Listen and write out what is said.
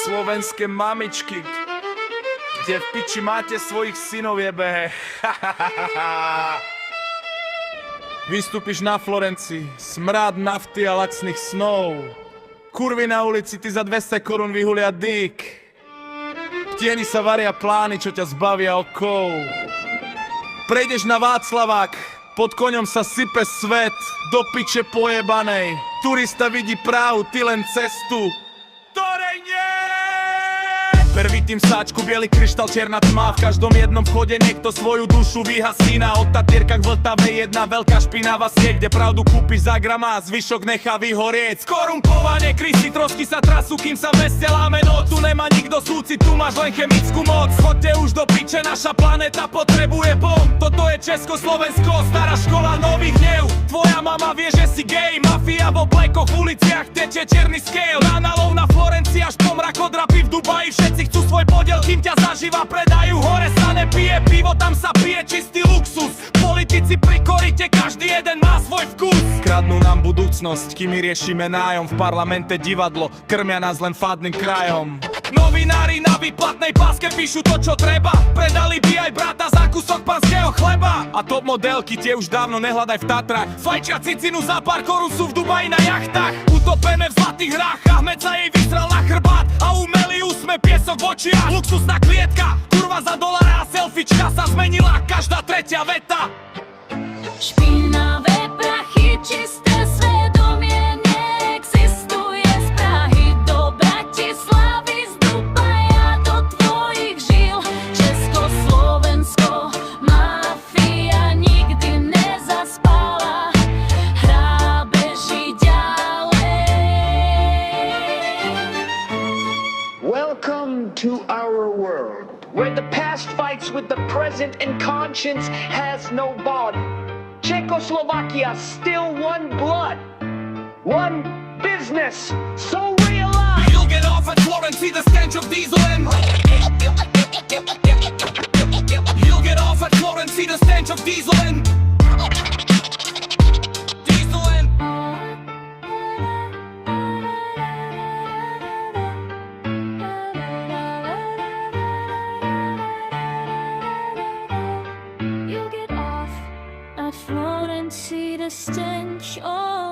Slovenské mamičky, kde v piči máte svojich synov jebe. Vystúpiš na Florencii, smrád nafty a laxných snov. Kurvy na ulici ti za 200 korún vyhulia dyk. V tieni sa varia plány, čo ťa zbavia okov. Prejdeš na Václavák, pod koňom sa sype svet, do piče pojebanej. Turista vidí Prahu, ty len cestu, ktorej nie. Pervitím sáčku, biely kryštál, čierna tma. V každom jednom vchode niekto svoju dušu vyhasí. Na odtatierkach Vltave jedna veľká špinavá sieť, kde pravdu kúpiš za grama a zvyšok nechá vyhorieť. Skorumpovanie krysy, trosky sa trasú, kým sa v meste láme noc. Tu nemá nikto súcit, tu máš len chemickú moc. Chodte už do piče, naša planéta potrebuje bomb. Toto je Československo, stará škola, nový hnev. Tvoja mama vie, že si gay, mafia v oblekoch, v uliciach teče čierny scale. Ránalov na Florencii až po mrakodrapy v Dubaji. Všetci chcú svoj podiel, kým ťa zaživa predajú. Hore sa nepije pivo, tam sa pije čistý luxus. Politici pri korite, každý jeden má svoj vkus. Kradnú nám budúcnosť, kým my riešime nájom. V parlamente divadlo, krmia nás len fádnym krajom. Novinári na výplatnej páske píšu to, čo treba. Predali by aj brata za kúsok panského chleba. A top modelky tie už dávno nehľadaj v Tatrách. Fajčia cicinu za pár korún, sú v Dubaji na jachtách. Utopené v zlatých hrách a hmed sa jej vysral na chrbát. A umelý úsmev, piesok v očiach, luxusná klietka. Kurva za dolara a selfiečka sa zmenila každá tretia veta. Špinavé prachy, čisté svedomie neexistuje. Z Prahy do Bratislavy, z Dubaja do tvojich žil. Československo, mafia nikdy nezaspala, hrá beží ďalej. Welcome to our world, where the past fights with the present and conscience has no body. Czechoslovakia, still one blood, one business, so realize. You'll get off at Florence, see the stench of diesel and you'll get off at Florence, see the stench of diesel and diesel and You'll get off at Florence, see the stench of